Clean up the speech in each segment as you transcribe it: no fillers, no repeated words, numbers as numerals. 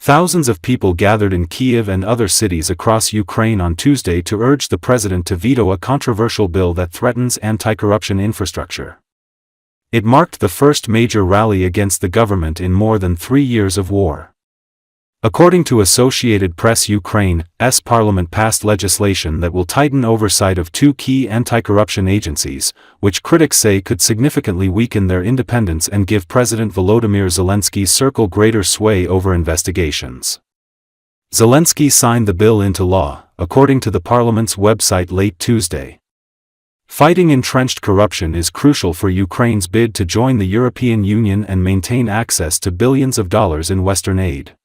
Thousands of people gathered in Kiev and other cities across Ukraine on Tuesday to urge the president to veto a controversial bill that threatens anti-corruption infrastructure. It marked the first major rally against the government in more than 3 years of war. According to Associated Press, Ukraine's parliament passed legislation that will tighten oversight of 2 key anti-corruption agencies, which critics say could significantly weaken their independence and give President Volodymyr Zelenskiy's circle greater sway over investigations. Zelensky signed the bill into law, according to the parliament's website late Tuesday. Fighting entrenched corruption is crucial for Ukraine's bid to join the European Union and maintain access to billions of dollars in Western aid.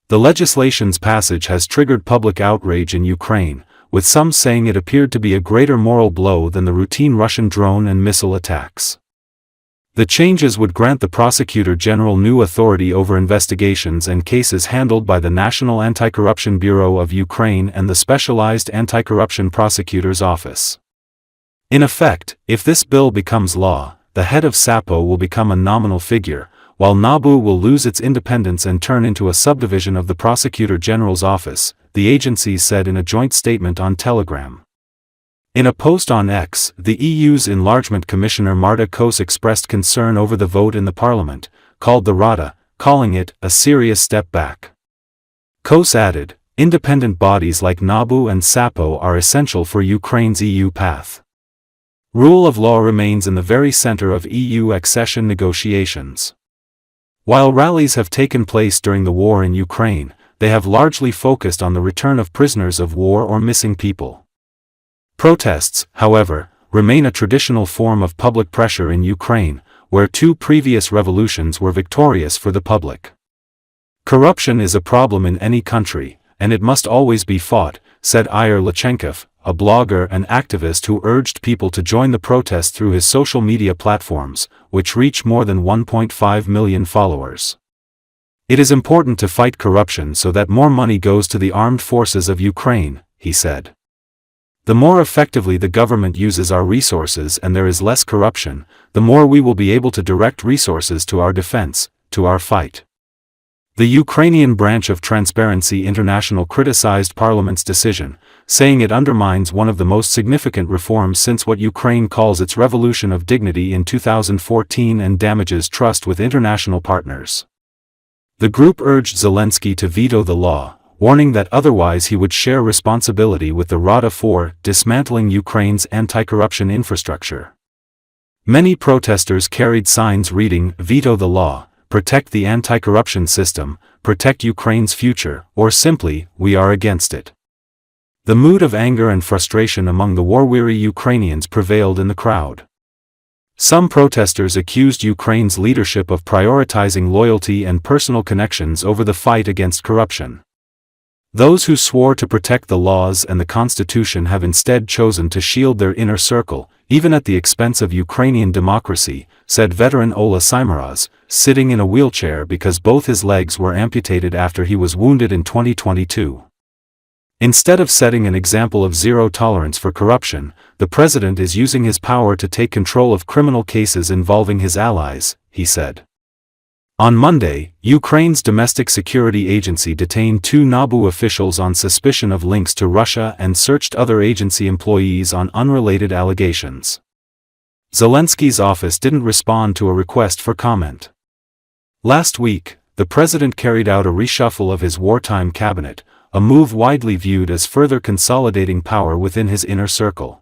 The legislation's passage has triggered public outrage in Ukraine, with some saying it appeared to be a greater moral blow than the routine Russian drone and missile attacks. The changes would grant the Prosecutor General new authority over investigations and cases handled by the National Anti-Corruption Bureau of Ukraine and the Specialized Anti-Corruption Prosecutor's Office. In effect, if this bill becomes law, the head of SAPO will become a nominal figure, while NABU will lose its independence and turn into a subdivision of the Prosecutor General's office, the agency said in a joint statement on Telegram. In a post on X, the EU's Enlargement Commissioner Marta Kos expressed concern over the vote in the parliament, called the Rada, calling it a serious step back. Kos added, independent bodies like NABU and SAPO are essential for Ukraine's EU path. Rule of law remains in the very center of EU accession negotiations. While rallies have taken place during the war in Ukraine, they have largely focused on the return of prisoners of war or missing people. Protests, however, remain a traditional form of public pressure in Ukraine, where 2 previous revolutions were victorious for the public. Corruption is a problem in any country, and it must always be fought, said Ihor Lechenkov, a blogger and activist who urged people to join the protest through his social media platforms, which reach more than 1.5 million followers. It is important to fight corruption so that more money goes to the armed forces of Ukraine, he said. The more effectively the government uses our resources and there is less corruption, the more we will be able to direct resources to our defense, to our fight. The Ukrainian branch of Transparency International criticized Parliament's decision, saying it undermines one of the most significant reforms since what Ukraine calls its revolution of dignity in 2014 and damages trust with international partners. The group urged Zelensky to veto the law, warning that otherwise he would share responsibility with the Rada for dismantling Ukraine's anti-corruption infrastructure. Many protesters carried signs reading, "Veto the law, protect the anti-corruption system, protect Ukraine's future," or simply, "We are against it." The mood of anger and frustration among the war-weary Ukrainians prevailed in the crowd. Some protesters accused Ukraine's leadership of prioritizing loyalty and personal connections over the fight against corruption. Those who swore to protect the laws and the constitution have instead chosen to shield their inner circle, even at the expense of Ukrainian democracy, said veteran Ola Symeraz, sitting in a wheelchair because both his legs were amputated after he was wounded in 2022. Instead of setting an example of zero tolerance for corruption, the president is using his power to take control of criminal cases involving his allies, he said. On Monday, Ukraine's domestic security agency detained 2 NABU officials on suspicion of links to Russia and searched other agency employees on unrelated allegations. Zelensky's office didn't respond to a request for comment. Last week, the president carried out a reshuffle of his wartime cabinet, a move widely viewed as further consolidating power within his inner circle.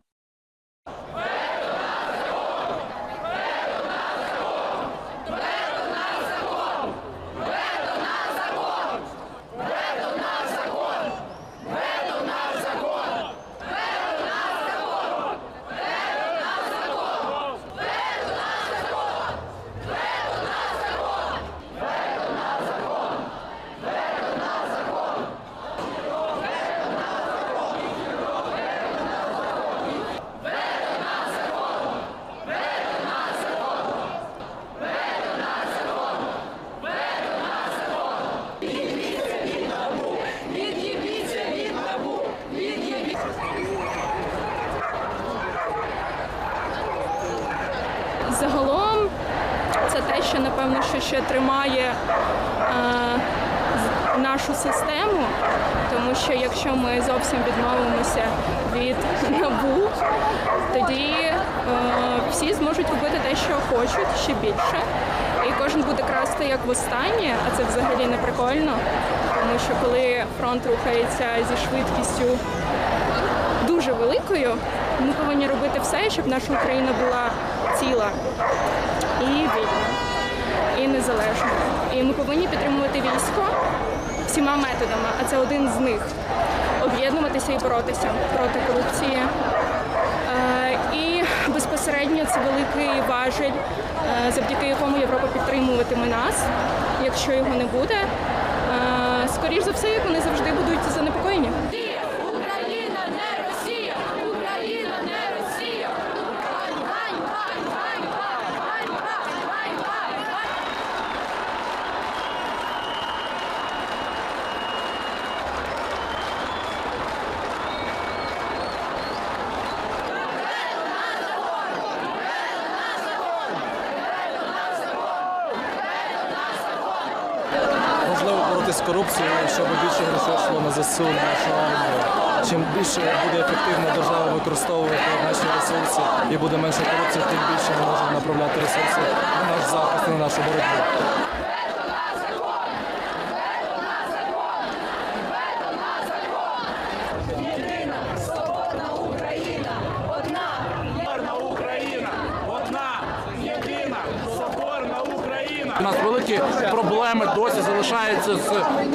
Загалом, це те, що, напевно, що ще тримає нашу систему, тому що якщо ми зовсім відмовимося від НАБУ, тоді всі зможуть робити те, що хочуть, ще більше. І кожен буде красти як востаннє, а це взагалі не прикольно, тому що коли фронт рухається зі швидкістю дуже великою, ми повинні робити все, щоб наша Україна була ціла і вільна, і незалежна. І ми повинні підтримувати військо всіма методами, а це один з них. Об'єднуватися і боротися проти корупції. І безпосередньо це великий важіль, завдяки якому Європа підтримуватиме нас. Якщо його не буде, скоріш за все, як вони завжди будуть занепокоєні. Україна не Росія! Україна не Росія! Можливо боротися з корупцією, щоб більше грошей йшло на ЗСУ, на нашу армію. Чим більше буде ефективно держава використовувати наші ресурси і буде менше корупції, тим більше ми можемо направляти ресурси на наш захист і на нашу боротьбу. У нас великі проблеми досі залишаються з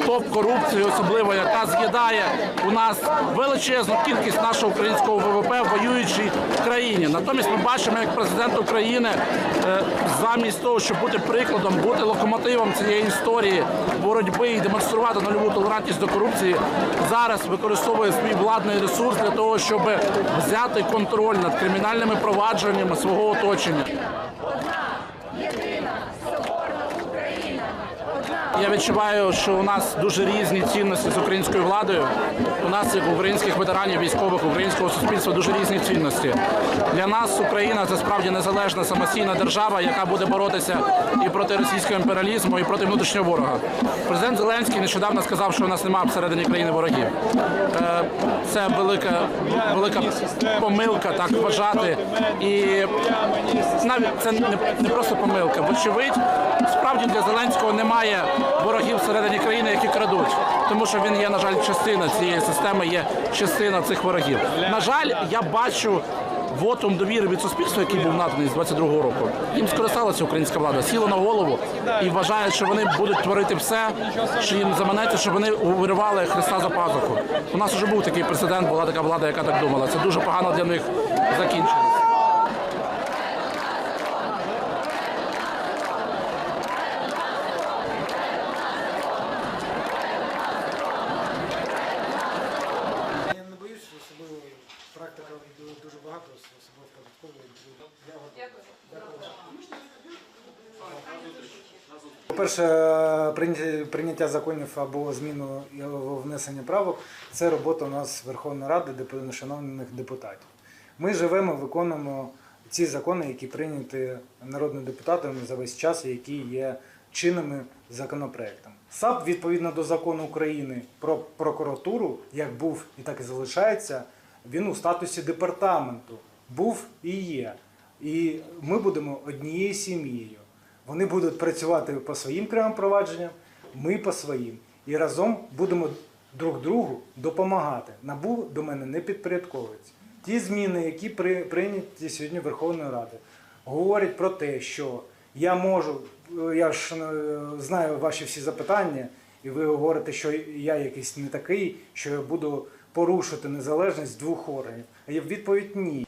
топ-корупцією, особливо яка з'їдає у нас величезну кількість нашого українського ВВП в воюючій країні. Натомість ми бачимо, як президент України замість того, щоб бути прикладом, бути локомотивом цієї історії боротьби і демонструвати нульову толерантність до корупції, зараз використовує свій владний ресурс для того, щоб взяти контроль над кримінальними провадженнями свого оточення. Я відчуваю, що у нас дуже різні цінності з українською владою. У нас, як українських ветеранів, військових, українського суспільства, дуже різні цінності. Для нас Україна – це справді незалежна, самостійна держава, яка буде боротися і проти російського імперіалізму, і проти внутрішнього ворога. Президент Зеленський нещодавно сказав, що у нас немає всередині країни ворогів. Це велика помилка так вважати. І навіть це не просто помилка. Вочевидь, справді для Зеленського немає ворогів всередині країни, які крадуть. Тому що він є, на жаль, частина цієї системи, є частина цих ворогів. На жаль, я бачу вотум довіри від суспільства, який був наданий з 22-го року. Їм скористалася українська влада, сіла на голову і вважають, що вони будуть творити все, що їм заманеться, щоб вони виривали Христа за пазуху. У нас вже був такий прецедент, була така влада, яка так думала. Це дуже погано для них закінчилось. Практика дуже багато, особливо податкової. По-перше, прийняття законів або зміну або внесення правок – це робота у нас Верховної Ради, шановних депутатів. Ми живемо, виконуємо ці закони, які прийняті народними депутатами за весь час, які є чинними законопроектами. САП, відповідно до закону України про прокуратуру, як був і так і залишається, він у статусі департаменту був і є. І ми будемо однією сім'єю. Вони будуть працювати по своїм окремим провадженням, ми по своїм. І разом будемо друг другу допомагати. НАБУ до мене не підпорядковується. Ті зміни, які прийняті сьогодні Верховною Радою, говорять про те, що я можу, я ж знаю ваші всі запитання, і ви говорите, що я якийсь не такий, що я буду порушити незалежність двох органів. А відповідь – ні.